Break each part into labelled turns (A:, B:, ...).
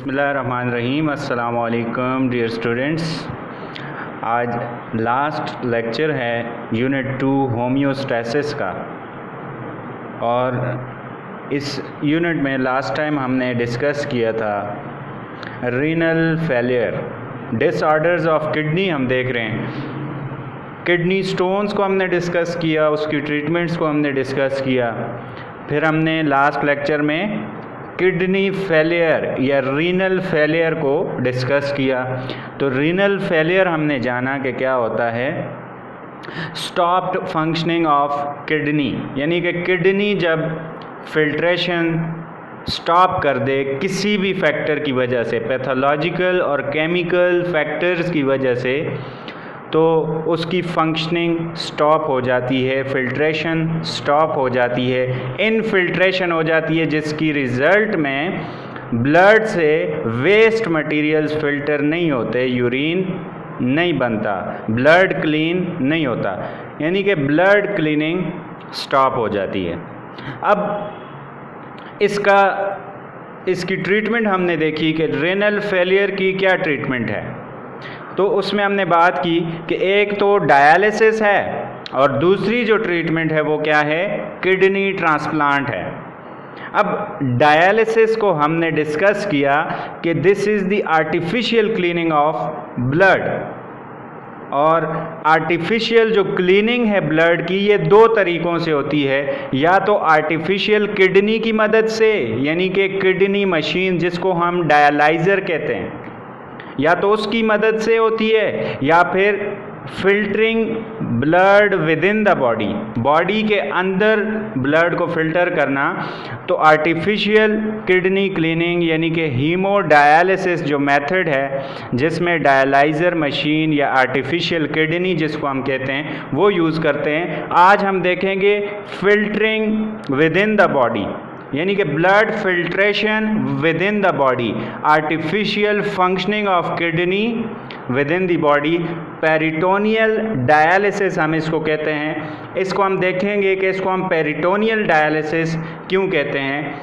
A: बिस्मिल्लाहिर्रहमानिर्रहीम। अस्सलाम वालेकुम डियर स्टूडेंट्स। आज लास्ट लेक्चर है यूनिट 2 होम्योस्टैसिस का, और इस यूनिट में लास्ट टाइम हमने डिस्कस किया था renal failure, disorders of kidney हम देख रहे हैं। किडनी स्टोन्स को हमने डिस्कस किया, उसकी ट्रीटमेंट्स को हमने डिस्कस किया। फिर हमने लास्ट लेक्चर में किडनी फेलियर या रीनल फेलियर को डिस्कस किया। तो रीनल फेलियर हमने जाना कि क्या होता है, स्टॉप्ड फंक्शनिंग ऑफ किडनी, यानी कि किडनी जब फिल्ट्रेशन स्टॉप कर दे किसी भी फैक्टर की वजह से, पैथोलॉजिकल और केमिकल फैक्टर्स की वजह से, तो उसकी फंक्शनिंग स्टॉप हो जाती है, फिल्ट्रेशन स्टॉप हो जाती है, इनफिल्ट्रेशन हो जाती है, जिसकी रिज़ल्ट में ब्लड से वेस्ट मटेरियल्स फिल्टर नहीं होते, यूरिन नहीं बनता, ब्लड क्लीन नहीं होता, यानी कि ब्लड क्लीनिंग स्टॉप हो जाती है। अब इसकी ट्रीटमेंट हमने देखी कि रीनल फेलियर की क्या ट्रीटमेंट है। तो उसमें हमने बात की कि एक तो डायलिसिस है और दूसरी जो ट्रीटमेंट है वो क्या है, किडनी ट्रांसप्लांट है। अब डायलिसिस को हमने डिस्कस किया कि this is the artificial cleaning of blood, और आर्टिफिशियल जो क्लीनिंग है ब्लड की, ये दो तरीक़ों से होती है। या तो आर्टिफिशियल किडनी की मदद से, यानी कि किडनी मशीन जिसको हम डायलाइज़र कहते हैं, या तो उसकी मदद से होती है, या फिर filtering blood with in the body के अंदर ब्लड को फिल्टर करना। तो आर्टिफिशियल किडनी क्लीनिंग यानी कि हीमोडायलिसिस जो मेथड है, जिसमें डायलाइज़र मशीन या आर्टिफिशियल किडनी जिसको हम कहते हैं वो यूज़ करते हैं। आज हम देखेंगे filtering with in the body, यानी कि blood filtration with in the body, artificial functioning of kidney with in the body, peritoneal dialysis हम इसको कहते हैं। इसको हम देखेंगे कि इसको हम पेरिटोनियल डायलिसिस क्यों कहते हैं,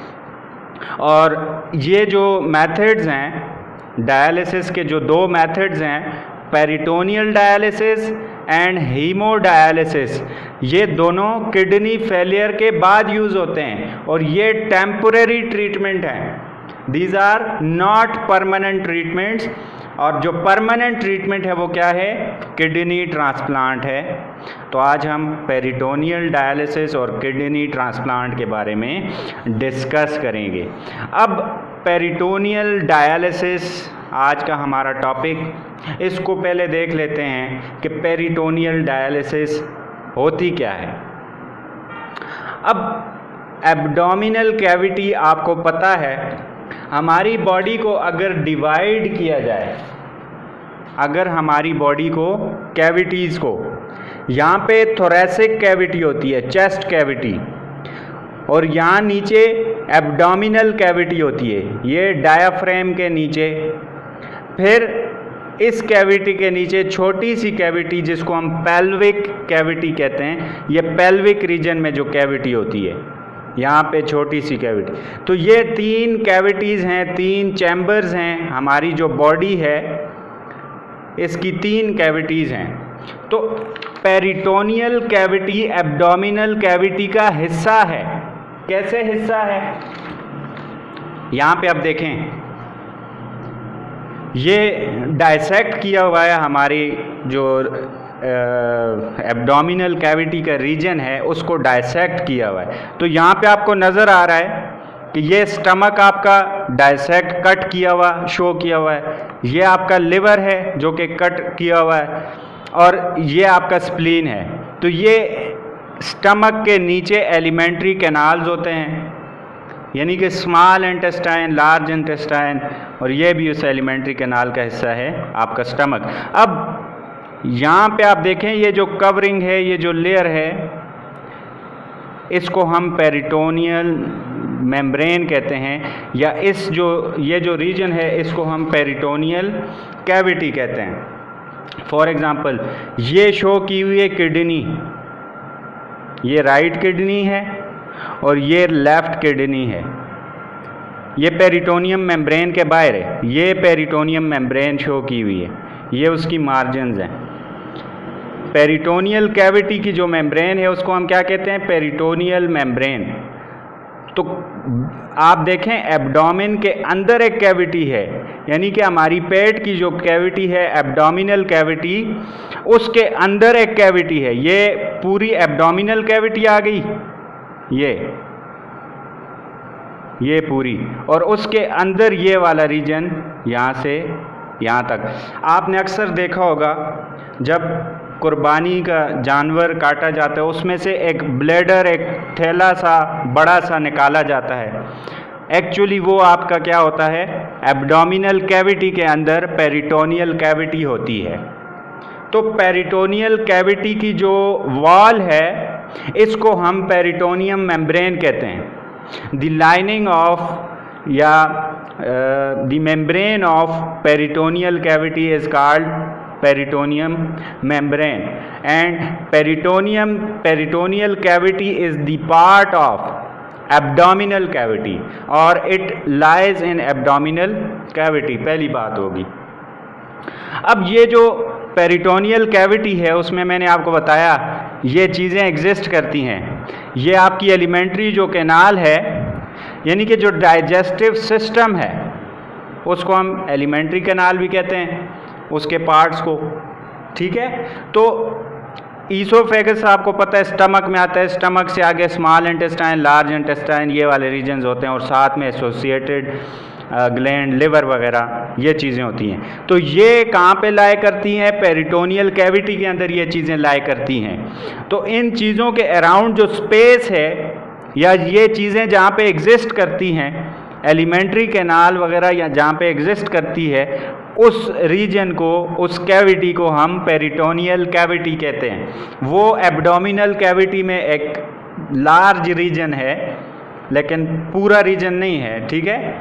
A: और ये जो मेथड्स हैं डायलिसिस के, जो दो मेथड्स हैं, पेरिटोनियल डायलिसिस एंड हीमोडायलिसिस, ये दोनों किडनी फेलियर के बाद यूज़ होते हैं, और ये टेम्परेरी ट्रीटमेंट हैं। These are not permanent treatments. और जो परमानेंट ट्रीटमेंट है वो क्या है, किडनी ट्रांसप्लांट है। तो आज हम पेरिटोनियल डायलिसिस और किडनी ट्रांसप्लांट के बारे में डिस्कस करेंगे। अब पेरिटोनियल डायलिसिस आज का हमारा टॉपिक। इसको पहले देख लेते हैं कि पेरिटोनियल डायलिसिस होती क्या है। अब एब्डोमिनल कैविटी, आपको पता है हमारी बॉडी को अगर डिवाइड किया जाए, अगर हमारी बॉडी को कैविटीज़ को, यहाँ पे थोरेसिक कैविटी होती है, चेस्ट कैविटी, और यहाँ नीचे एब्डोमिनल कैविटी होती है, ये डायाफ्रेम के नीचे। फिर इस कैविटी के नीचे छोटी सी कैविटी जिसको हम पेल्विक कैविटी कहते हैं, ये पेल्विक रीजन में जो कैविटी होती है, यहाँ पे छोटी सी कैविटी। तो ये तीन कैविटीज़ हैं, तीन चैम्बर्स हैं। हमारी जो बॉडी है इसकी तीन कैविटीज़ हैं। तो पेरिटोनियल कैविटी एब्डोमिनल कैविटी का हिस्सा है। कैसे हिस्सा है, यहाँ पे आप देखें, ये डाइसेक्ट किया हुआ है। हमारी जो एब्डोमिनल कैविटी का रीजन है उसको डाइसेक्ट किया हुआ है। तो यहाँ पे आपको नज़र आ रहा है कि ये स्टमक आपका डाइसेक्ट कट किया हुआ शो किया हुआ है, ये आपका लिवर है जो कि कट किया हुआ है, और ये आपका स्प्लीन है। तो ये स्टमक के नीचे एलिमेंट्री कैनाल्स होते हैं, यानी कि स्मॉल इंटेस्टाइन, लार्ज इंटेस्टाइन, और ये भी उस एलिमेंट्री कैनाल का हिस्सा है आपका स्टमक। अब यहाँ पे आप देखें, ये जो कवरिंग है, ये जो लेयर है, इसको हम पेरिटोनियल मेम्ब्रेन कहते हैं, या ये जो रीजन है इसको हम पेरिटोनियल कैविटी कहते हैं। फॉर एग्जांपल, ये शो की हुई है किडनी, ये राइट किडनी है और ये लेफ़्ट किडनी है। ये पेरिटोनियम मेम्ब्रेन के बाहर है, ये पेरिटोनियम मेम्ब्रेन शो की हुई है, ये उसकी मार्जिन्स हैं। पेरिटोनियल कैविटी की जो मेम्ब्रेन है उसको हम क्या कहते हैं? Peritoneal membrane. तो आप देखें एब्डोमेन के अंदर एक कैविटी है, यानी कि हमारी पेट की जो कैविटी है एब्डोमिनल कैविटी, उसके अंदर एक कैविटी है। ये पूरी एब्डोमिनल कैविटी आ गई, ये पूरी, और उसके अंदर ये वाला रीजन यहाँ से यहाँ तक। आपने अक्सर देखा होगा जब कुर्बानी का जानवर काटा जाता है उसमें से एक ब्लेडर, एक थैला सा बड़ा सा निकाला जाता है। एक्चुअली वो आपका क्या होता है? एब्डोमिनल कैविटी के अंदर पेरिटोनियल कैविटी होती है। तो पेरिटोनियल कैविटी की जो वॉल है इसको हम पेरिटोनियम मेम्ब्रेन कहते हैं। द लाइनिंग ऑफ या the membrane of peritoneal cavity is called peritoneum membrane, and peritoneal cavity is the part of abdominal cavity or it lies in abdominal cavity। पहली बात होगी। अब ये जो पेरिटोनियल कैविटी है उसमें मैंने आपको बताया ये चीज़ें एग्जिस्ट करती हैं। ये आपकी एलिमेंट्री जो कैनाल है, यानी कि जो डाइजेस्टिव सिस्टम है उसको हम एलिमेंट्री कैनाल भी कहते हैं, उसके पार्ट्स को, ठीक है। तो ईसोफेगस आपको पता है स्टमक में आता है, स्टमक से आगे स्मॉल इंटेस्टाइन, लार्ज इंटेस्टाइन, ये वाले रीजन्स होते हैं, और साथ में एसोसिएटेड ग्लैंड, लिवर वगैरह ये चीज़ें होती हैं। तो ये कहाँ पे लाई करती हैं? पेरिटोनियल कैविटी के अंदर ये चीज़ें लाई करती हैं। तो इन चीज़ों के अराउंड जो स्पेस है या ये चीज़ें जहाँ पे एग्जिस्ट करती हैं, एलिमेंट्री कैनाल वगैरह या जहाँ पे एग्जिस्ट करती है, उस रीजन को, उस कैविटी को हम पेरिटोनियल कैविटी कहते हैं। वो एब्डोमिनल कैविटी में एक लार्ज रीजन है लेकिन पूरा रीजन नहीं है, ठीक है।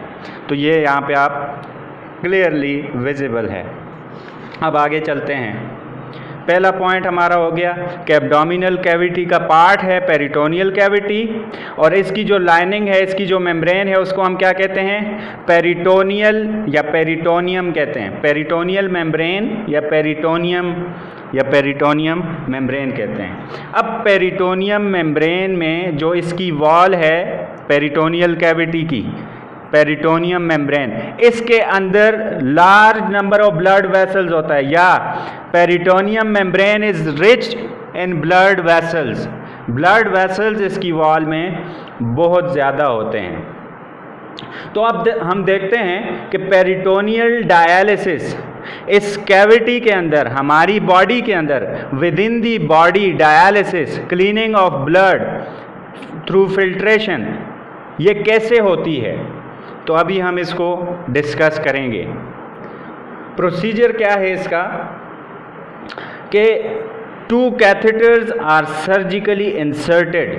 A: तो ये यहाँ पे आप क्लियरली विजिबल है। अब आगे चलते हैं। पहला पॉइंट हमारा हो गया कि एब्डोमिनल कैविटी का पार्ट है पेरिटोनियल कैविटी, और इसकी जो लाइनिंग है, इसकी जो मेम्ब्रेन है, उसको हम क्या कहते हैं? पेरिटोनियल या पेरिटोनियम कहते हैं। पेरिटोनियल मेम्ब्रेन या पेरिटोनियम मेम्ब्रेन कहते हैं। अब पेरिटोनियम मेम्ब्रेन में जो इसकी वॉल है पेरिटोनियल कैविटी की, पेरिटोनियम मेम्ब्रेन, इसके अंदर large number of blood vessels होता है, या peritoneum membrane is rich in blood vessels. Blood vessels इसकी वॉल में बहुत ज़्यादा होते हैं। तो अब हम देखते हैं कि पेरिटोनियल डायलिसिस इस कैविटी के अंदर, हमारी बॉडी के अंदर, with in the body dialysis, cleaning of blood through filtration, ये कैसे होती है? तो अभी हम इसको डिस्कस करेंगे। प्रोसीजर क्या है इसका कि 2 catheters are surgically inserted.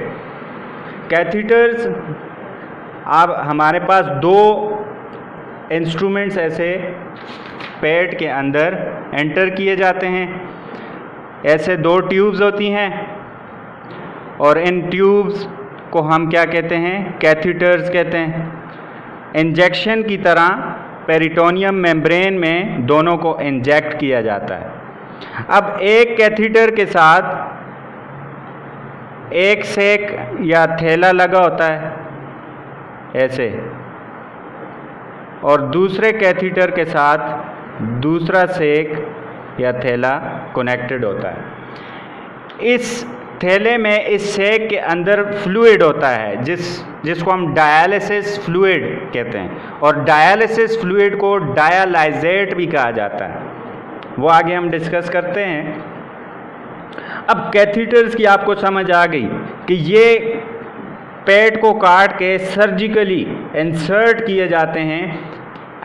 A: Catheters, अब हमारे पास 2 इंस्ट्रूमेंट्स ऐसे पेट के अंदर एंटर किए जाते हैं। ऐसे 2 ट्यूब्स होती हैं और इन ट्यूब्स को हम क्या कहते हैं? कैथेटर्स कहते हैं। इंजेक्शन की तरह पेरिटोनियम मेम्ब्रेन में दोनों को इंजेक्ट किया जाता है। अब एक कैथेटर के साथ एक सेक या थैला लगा होता है ऐसे, और दूसरे कैथेटर के साथ दूसरा सेक या थैला कनेक्टेड होता है। इस थैले में, इस सेक के अंदर फ्लूइड होता है जिसको हम डायलिसिस फ्लूइड कहते हैं, और डायलिसिस फ्लूइड को डायलाइजेट भी कहा जाता है। वो आगे हम डिस्कस करते हैं। अब कैथेटर्स की आपको समझ आ गई कि ये पेट को काट के सर्जिकली इंसर्ट किए जाते हैं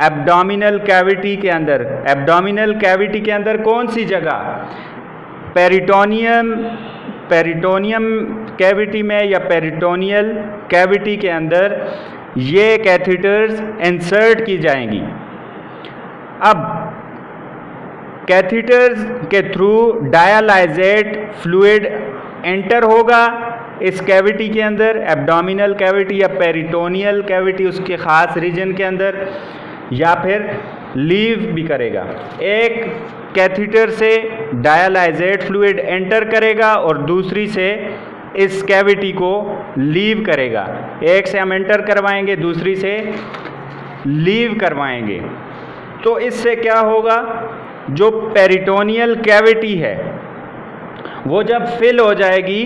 A: एब्डोमिनल कैविटी के अंदर। एब्डोमिनल कैविटी के अंदर कौन सी जगह? पेरिटोनियम कैविटी में या पेरिटोनियल कैविटी के अंदर ये कैथेटर्स इंसर्ट की जाएंगी। अब कैथेटर्स के थ्रू डायलाइजेट फ्लूइड एंटर होगा इस कैविटी के अंदर, एब्डोमिनल कैविटी या पेरिटोनियल कैविटी उसके ख़ास रीजन के अंदर, या फिर लीव भी करेगा। एक कैथीटर से डायलाइजेट फ्लूइड एंटर करेगा और दूसरी से इस कैविटी को लीव करेगा। एक से हम एंटर करवाएंगे, दूसरी से लीव करवाएंगे। तो इससे क्या होगा, जो पेरिटोनियल कैविटी है वो जब फिल हो जाएगी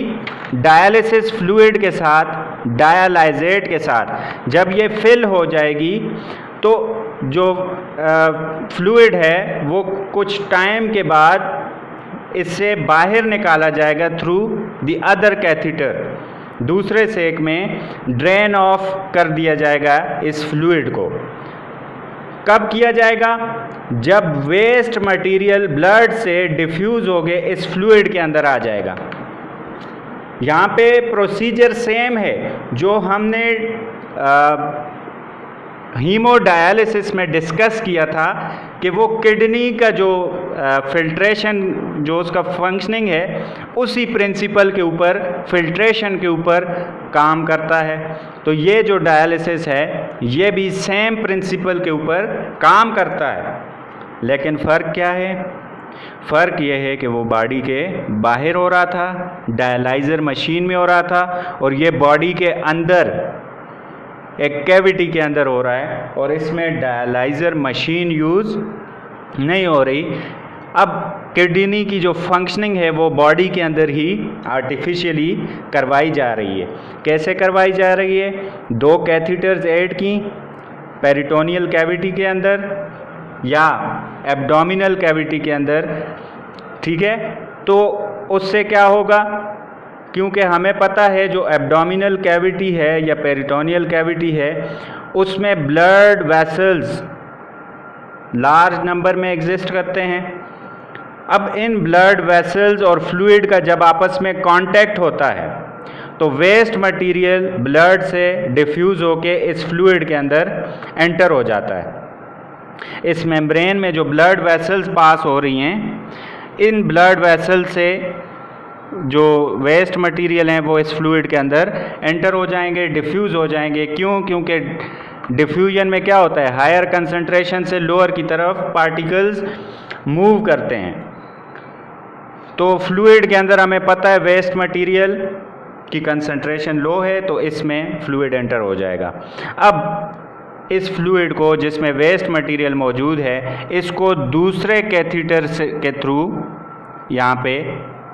A: डायलिसिस फ्लूइड के साथ, डायलाइजेट के साथ, जब ये फिल हो जाएगी तो जो फ्लूइड है वो कुछ टाइम के बाद इससे बाहर निकाला जाएगा थ्रू द अदर कैथीटर, दूसरे सेक में ड्रेन ऑफ कर दिया जाएगा इस फ्लूइड को। कब किया जाएगा, जब वेस्ट मटेरियल ब्लड से डिफ्यूज हो गए इस फ्लूइड के अंदर आ जाएगा। यहाँ पे प्रोसीजर सेम है जो हमने हीमोडायलिसिस में डिस्कस किया था कि वो किडनी का जो फिल्ट्रेशन, जो उसका फंक्शनिंग है, उसी प्रिंसिपल के ऊपर, फिल्ट्रेशन के ऊपर काम करता है। तो ये जो डायलिसिस है ये भी सेम प्रिंसिपल के ऊपर काम करता है, लेकिन फ़र्क क्या है? फ़र्क ये है कि वो बॉडी के बाहर हो रहा था, डायलाइज़र मशीन में हो रहा था, और ये बॉडी के अंदर एक कैविटी के अंदर हो रहा है और इसमें डायलाइज़र मशीन यूज़ नहीं हो रही। अब किडनी की जो फंक्शनिंग है वो बॉडी के अंदर ही आर्टिफिशियली करवाई जा रही है। कैसे करवाई जा रही है? 2 कैथीटर्स ऐड की पेरिटोनियल कैविटी के अंदर या एब्डोमिनल कैविटी के अंदर, ठीक है। तो उससे क्या होगा, क्योंकि हमें पता है जो एब्डोमिनल कैविटी है या पेरिटोनियल कैविटी है उसमें ब्लड वेसल्स लार्ज नंबर में एग्जिस्ट करते हैं। अब इन ब्लड वेसल्स और फ्लूइड का जब आपस में कांटेक्ट होता है तो वेस्ट मटेरियल ब्लड से डिफ्यूज़ होके इस फ्लूइड के अंदर एंटर हो जाता है। इस मेम्ब्रेन में जो ब्लड वेसल्स पास हो रही हैं, इन ब्लड वेसल से जो वेस्ट मटेरियल हैं वो इस फ्लूइड के अंदर एंटर हो जाएंगे, डिफ्यूज़ हो जाएंगे। क्यों? क्योंकि डिफ्यूजन में क्या होता है, हायर कंसंट्रेशन से लोअर की तरफ पार्टिकल्स मूव करते हैं। तो फ्लूइड के अंदर हमें पता है वेस्ट मटेरियल की कंसंट्रेशन लो है, तो इसमें फ्लूइड एंटर हो जाएगा। अब इस फ्लूइड को, जिसमें वेस्ट मटेरियल मौजूद है, इसको दूसरे कैथीटर के थ्रू यहाँ पे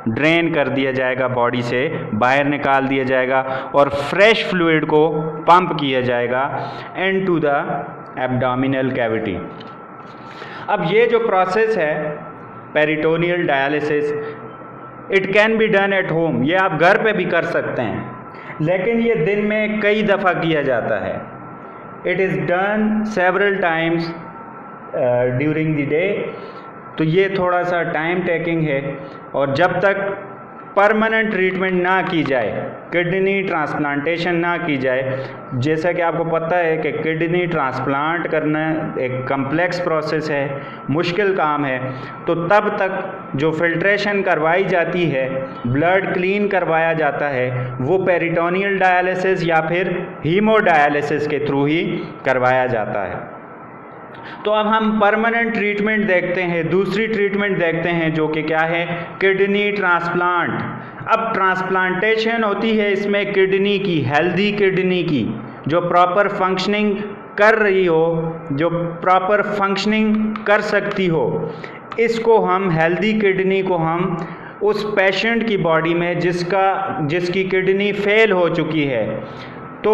A: ड्रेन कर दिया जाएगा, बॉडी से बाहर निकाल दिया जाएगा और फ्रेश फ्लूइड को पंप किया जाएगा इनटू द एब्डोमिनल कैविटी। अब ये जो प्रोसेस है peritoneal dialysis, it can be done at home, ये आप घर पे भी कर सकते हैं, लेकिन ये दिन में कई दफ़ा किया जाता है। It is done several times during the day. तो ये थोड़ा सा टाइम टेकिंग है, और जब तक परमानेंट ट्रीटमेंट ना की जाए, किडनी ट्रांसप्लांटेशन ना की जाए, जैसा कि आपको पता है कि किडनी ट्रांसप्लांट करना एक कम्प्लेक्स प्रोसेस है, मुश्किल काम है, तो तब तक जो फिल्ट्रेशन करवाई जाती है, ब्लड क्लीन करवाया जाता है, वो पेरिटोनियल डायलिसिस या फिर हीमोडायलिसिस के थ्रू ही करवाया जाता है। तो अब हम परमानेंट ट्रीटमेंट देखते हैं, दूसरी ट्रीटमेंट देखते हैं जो कि क्या है, किडनी ट्रांसप्लांट। अब ट्रांसप्लांटेशन होती है इसमें किडनी की, हेल्दी किडनी की, जो प्रॉपर फंक्शनिंग कर रही हो, जो प्रॉपर फंक्शनिंग कर सकती हो। इसको हम, हेल्दी किडनी को हम उस पेशेंट की बॉडी में जिसकी किडनी फेल हो चुकी है, तो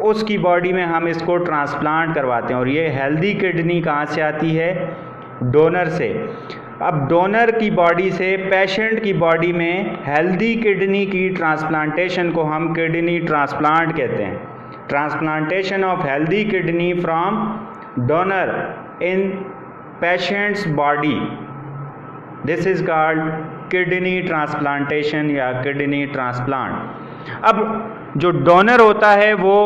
A: उसकी बॉडी में हम इसको ट्रांसप्लांट करवाते हैं। और ये हेल्दी किडनी कहाँ से आती है? डोनर से। अब डोनर की बॉडी से पेशेंट की बॉडी में हेल्दी किडनी की ट्रांसप्लांटेशन को हम किडनी ट्रांसप्लांट कहते हैं। Transplantation of healthy kidney from donor in patients body, this is called kidney transplantation या किडनी ट्रांसप्लांट। अब जो डोनर होता है वो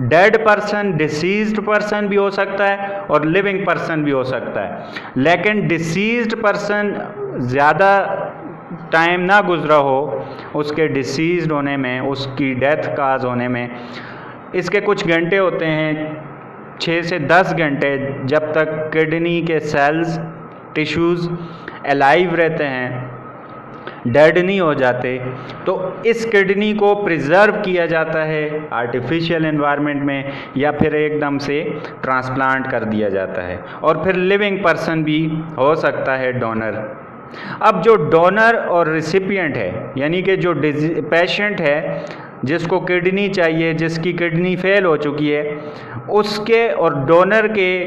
A: डेड पर्सन, डिसीज्ड पर्सन भी हो सकता है और लिविंग पर्सन भी हो सकता है, लेकिन डिसीज्ड पर्सन ज़्यादा टाइम ना गुजरा हो उसके डिसीज़ होने में, उसकी डेथ काज होने में। इसके कुछ घंटे होते हैं, 6 से 10 घंटे, जब तक किडनी के सेल्स, टिश्यूज़ अलाइव रहते हैं, डेड नहीं हो जाते। तो इस किडनी को प्रिजर्व किया जाता है आर्टिफिशियल एनवायरनमेंट में, या फिर एकदम से ट्रांसप्लांट कर दिया जाता है, और फिर लिविंग पर्सन भी हो सकता है डोनर। अब जो डोनर और रिसिपिएंट है, यानी कि जो पेशेंट है जिसको किडनी चाहिए, जिसकी किडनी फेल हो चुकी है, उसके और डोनर के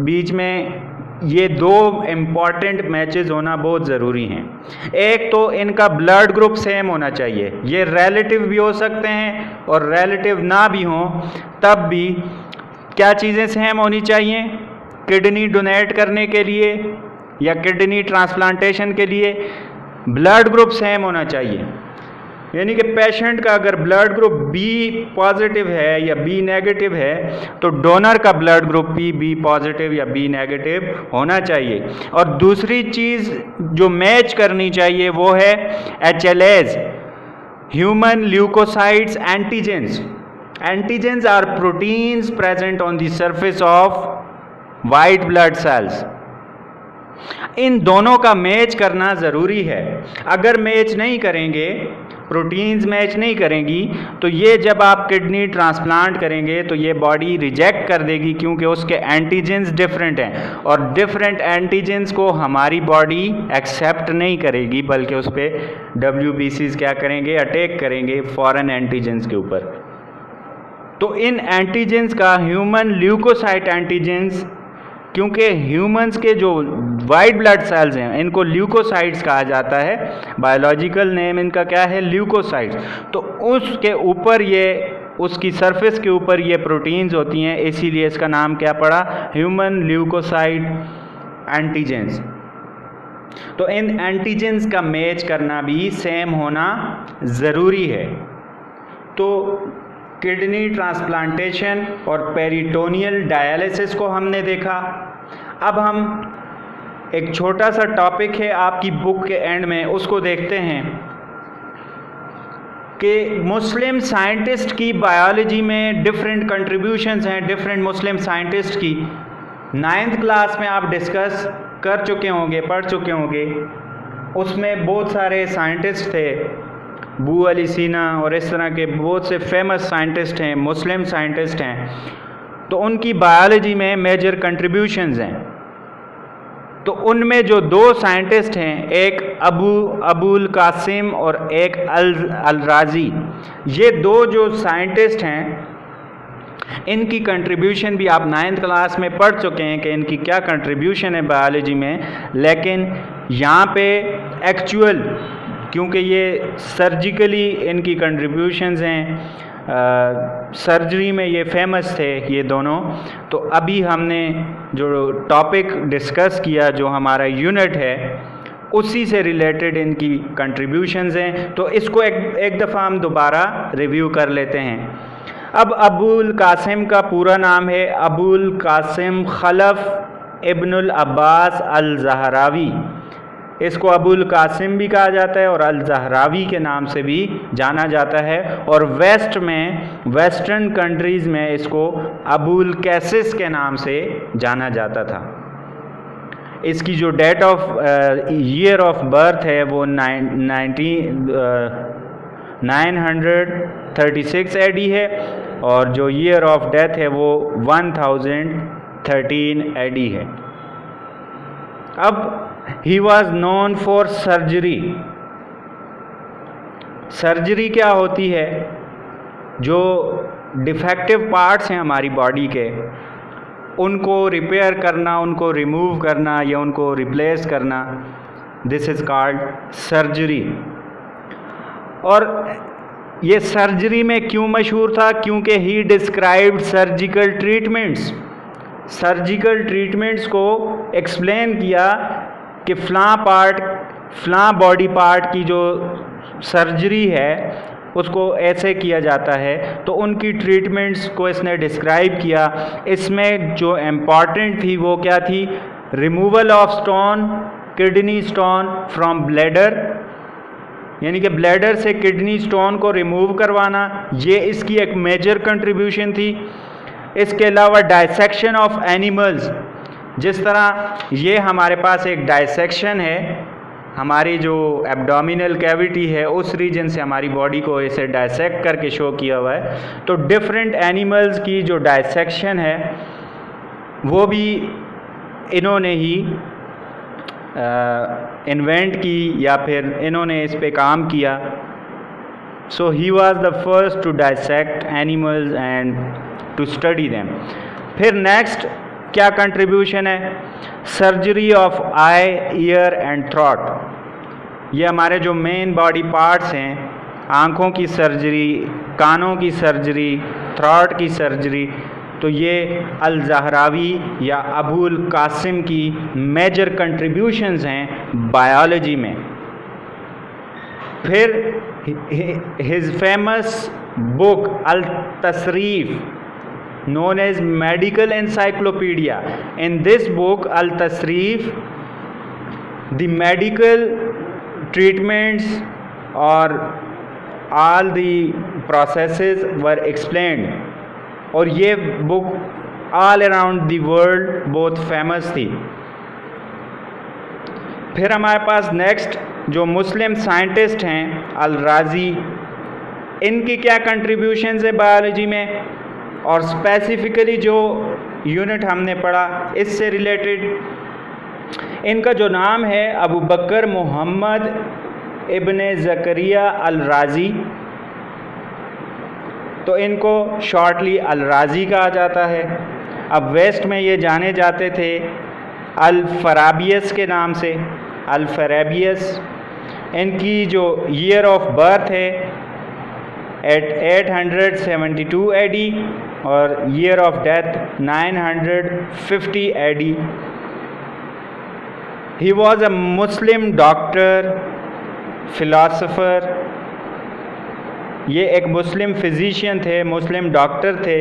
A: बीच में ये दो इम्पॉर्टेंट मैचेस होना बहुत ज़रूरी हैं। एक तो इनका ब्लड ग्रुप सेम होना चाहिए, ये रिलेटिव भी हो सकते हैं और रिलेटिव ना भी हों, तब भी क्या चीज़ें सेम होनी चाहिए किडनी डोनेट करने के लिए या किडनी ट्रांसप्लांटेशन के लिए? ब्लड ग्रुप सेम होना चाहिए। यानी कि पेशेंट का अगर ब्लड ग्रुप बी पॉजिटिव है या बी नेगेटिव है, तो डोनर का ब्लड ग्रुप भी बी पॉजिटिव या बी नेगेटिव होना चाहिए। और दूसरी चीज़ जो मैच करनी चाहिए वो है HLAs, human leukocytes antigens. Antigens are proteins present on the surface of white blood cells. इन दोनों का मैच करना ज़रूरी है। अगर मैच नहीं करेंगे, प्रोटीन्स मैच नहीं करेंगी, तो ये जब आप किडनी ट्रांसप्लांट करेंगे तो ये बॉडी रिजेक्ट कर देगी, क्योंकि उसके एंटीजेंस डिफरेंट हैं, और डिफरेंट एंटीजेंस को हमारी बॉडी एक्सेप्ट नहीं करेगी, बल्कि उस पर WBCs क्या करेंगे, अटैक करेंगे फॉरेन एंटीजेंस के ऊपर। तो इन एंटीजेंस का ह्यूमन ल्यूकोसाइट एंटीजेंस, क्योंकि ह्यूमंस के जो वाइट ब्लड सेल्स हैं इनको ल्यूकोसाइट्स कहा जाता है, बायोलॉजिकल नेम इनका क्या है, ल्यूकोसाइट्स। तो उसके ऊपर ये, उसकी सरफेस के ऊपर ये प्रोटीन्स होती हैं, इसीलिए इसका नाम क्या पड़ा, ह्यूमन ल्यूकोसाइट एंटीजेंस। तो इन एंटीजेंस का मैच करना भी सेम होना ज़रूरी है। तो किडनी ट्रांसप्लांटेशन और पेरिटोनियल डायलिसिस को हमने देखा। अब हम एक छोटा सा टॉपिक है आपकी बुक के एंड में, उसको देखते हैं कि मुस्लिम साइंटिस्ट की बायोलॉजी में डिफरेंट कंट्रीब्यूशंस हैं, डिफरेंट मुस्लिम साइंटिस्ट की। 9th क्लास में आप डिस्कस कर चुके होंगे, पढ़ चुके होंगे। उसमें बहुत सारे साइंटिस्ट थे, बू अली सीना और इस तरह के बहुत से फेमस साइंटिस्ट हैं, मुस्लिम साइंटिस्ट हैं। तो उनकी बायोलॉजी में मेजर कंट्रीब्यूशंस हैं। तो उनमें जो दो साइंटिस्ट हैं, एक अबुल कासिम और एक अल राजी, ये दो जो साइंटिस्ट हैं इनकी कंट्रीब्यूशन भी आप 9th क्लास में पढ़ चुके हैं कि इनकी क्या कंट्रीब्यूशन है बायोलॉजी में। लेकिन यहाँ पे एक्चुअल, क्योंकि ये सर्जिकली इनकी कंट्रीब्यूशंस हैं, सर्जरी में ये फेमस थे ये दोनों। तो अभी हमने जो टॉपिक डिस्कस किया, जो हमारा यूनिट है, उसी से रिलेटेड इनकी कंट्रीब्यूशंस हैं। तो इसको एक दफ़ा हम दोबारा रिव्यू कर लेते हैं। अब अबुल कासिम का पूरा नाम है अबुल कासिम खलफ इब्नुल अब्बास अल ज़हरावी। इसको अबुल कासिम भी कहा जाता है और अल ज़हरावी के नाम से भी जाना जाता है। और वेस्ट में, वेस्टर्न कंट्रीज़ में इसको अबुल कैसिस के नाम से जाना जाता था। इसकी जो date of year of birth है वो 936 AD है, और जो ईयर ऑफ डेथ है वो 1013 AD है। अब he was known for surgery. Surgery क्या होती है? जो डिफेक्टिव पार्ट्स हैं हमारी बॉडी के, उनको रिपेयर करना, उनको रिमूव करना या उनको रिप्लेस करना, दिस इज़ कॉल्ड सर्जरी। और ये सर्जरी में क्यों मशहूर था? क्योंकि ही described surgical treatments, surgical treatments को एक्सप्लेन किया कि फ़लाँ बॉडी पार्ट की जो सर्जरी है उसको ऐसे किया जाता है। तो उनकी ट्रीटमेंट्स को इसने डिस्क्राइब किया। इसमें जो इम्पॉर्टेंट थी वो क्या थी? Removal of stone kidney stone from bladder, यानी कि ब्लैडर से किडनी स्टोन को रिमूव करवाना, ये इसकी एक मेजर कंट्रीब्यूशन थी। इसके अलावा डायसेक्शन ऑफ एनिमल्स, जिस तरह ये हमारे पास एक डायसेक्शन है, हमारी जो एब्डोमिनल कैविटी है उस रीजन से हमारी बॉडी को इसे डायसेक्ट करके शो किया हुआ है। तो डिफरेंट एनिमल्स की जो डायसेक्शन है वो भी इन्होंने ही इन्वेंट की या फिर इन्होंने इस पे काम किया। So he was the first to dissect animals and to study them. फिर नेक्स्ट क्या कंट्रीब्यूशन है? Surgery of eye, ear and throat. ये हमारे जो मेन बॉडी पार्ट्स हैं, आँखों की सर्जरी, कानों की सर्जरी, थ्रोट की सर्जरी, तो ये अल-ज़हरावी या अबुल कासिम की मेजर कंट्रीब्यूशंस हैं बायोलॉजी में। फिर his famous book Al-Tasrif known as medical encyclopedia. In this book Al-Tasrif, the medical treatments or all the processes were explained और ये book all around the world बहुत फेमस थी। फिर हमारे पास नेक्स्ट जो मुस्लिम साइंटिस्ट हैं अल-राज़ी, इनकी क्या कंट्रीब्यूशंस है बायोलॉजी में, और स्पेसिफिकली जो यूनिट हमने पढ़ा इससे रिलेटेड, इनका जो नाम है अबू बकर मोहम्मद इब्ने ज़करिया अल-राज़ी, तो इनको शॉर्टली अल-राज़ी कहा जाता है। अब वेस्ट में ये जाने जाते थे अल-फराबियस के नाम से, अल-फराबियस। इनकी जो ईयर ऑफ बर्थ है एट 872 AD और year of death 950 AD। He was a Muslim doctor, philosopher. ये एक मुस्लिम फिजिशियन थे, मुस्लिम डॉक्टर थे,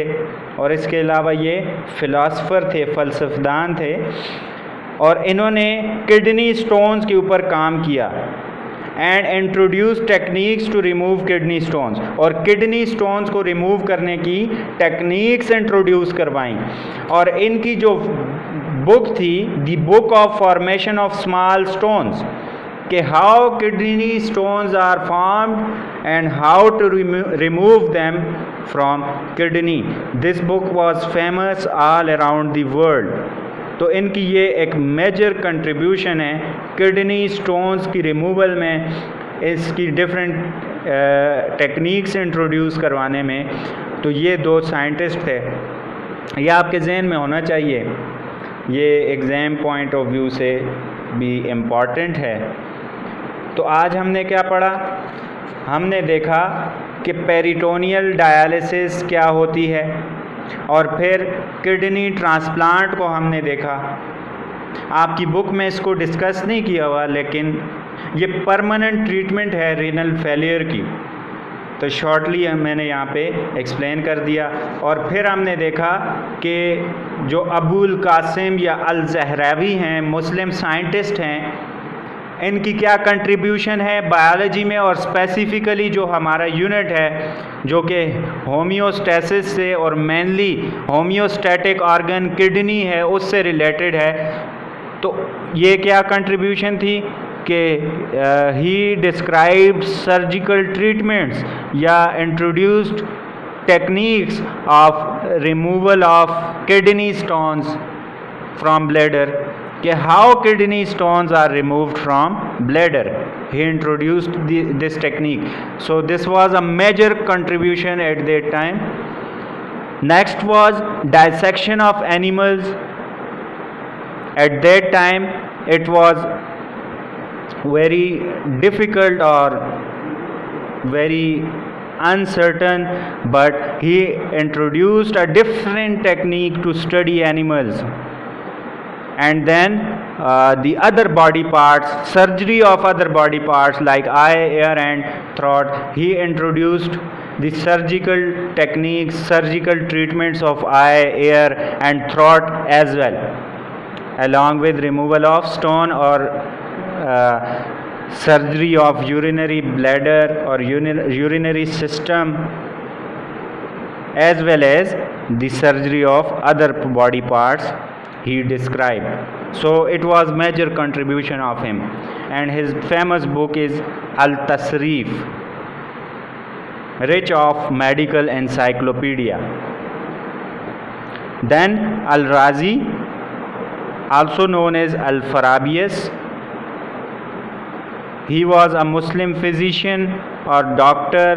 A: और इसके अलावा ये फिलोसोफर थे, फ़लसफ़ेदान थे, और इन्होंने किडनी स्टोन्स के ऊपर काम किया and introduce techniques to remove kidney stones, और किडनी स्टोन्स को रिमूव करने की टेक्निक्स इंट्रोड्यूस करवाई। और इनकी जो बुक थी the book of formation of small stones, कि how kidney stones are formed and how to remove them from kidney. This book was famous all around the world. तो इनकी ये एक मेजर कंट्रीब्यूशन है किडनी स्टोन्स की removal में, इसकी different techniques introduce करवाने में। तो ये दो साइंटिस्ट थे, ये आपके जहन में होना चाहिए, ये एग्ज़ाम पॉइंट ऑफ व्यू से भी इम्पॉर्टेंट है। तो आज हमने क्या पढ़ा? हमने देखा कि पेरिटोनियल डायलिसिस क्या होती है, और फिर किडनी ट्रांसप्लांट को हमने देखा। आपकी बुक में इसको डिस्कस नहीं किया हुआ, लेकिन ये परमानेंट ट्रीटमेंट है रीनल फेलियर की, तो शॉर्टली मैंने यहाँ पे एक्सप्लेन कर दिया। और फिर हमने देखा कि जो अबुल कासिम या अल-ज़हरावी हैं, मुस्लिम साइंटिस्ट हैं, इनकी क्या कंट्रीब्यूशन है बायोलॉजी में, और स्पेसिफिकली जो हमारा यूनिट है जो कि होम्योस्टेसिस से और मेनली होम्योस्टैटिक ऑर्गन किडनी है उससे रिलेटेड है। तो ये क्या कंट्रीब्यूशन थी कि ही डिस्क्राइब्ड सर्जिकल ट्रीटमेंट्स या introduced techniques of removal of kidney stones from bladder, कि how kidney stones are removed from bladder. He introduced this technique, so this was a major contribution at that time. Next was dissection of animals. At that time it was very difficult or very uncertain, but he introduced a different technique to study animals. And then the other body parts, surgery of other body parts like eye, ear and throat, he introduced the surgical techniques, surgical treatments of eye, ear and throat as well, along with removal of stone or surgery of urinary bladder or urinary system, as well as the surgery of other body parts he described. So it was major contribution of him, and his famous book is Al-Tasrif, rich of medical encyclopedia. Then Al-Razi, also known as Al-Farabius, he was a Muslim physician or doctor,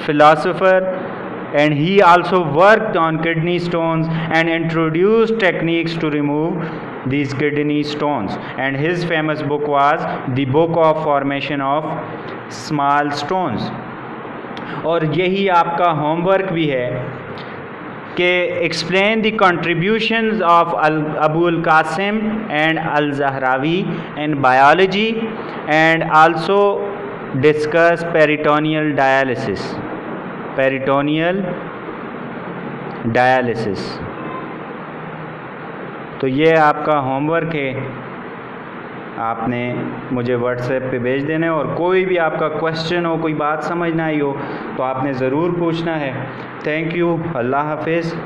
A: philosopher, and he also worked on kidney stones and introduced techniques to remove these kidney stones, and his famous book was The Book of Formation of Small Stones. और यही आपका homework भी है कि explain the contributions of Abul Qasim and Al-Zahrawi in biology, and also discuss peritoneal dialysis. तो ये आपका homework है, आपने मुझे व्हाट्सएप पे भेज देना है, और कोई भी आपका क्वेश्चन हो, कोई बात समझ ना आई हो तो आपने ज़रूर पूछना है। थैंक यू, अल्लाह हाफिज़।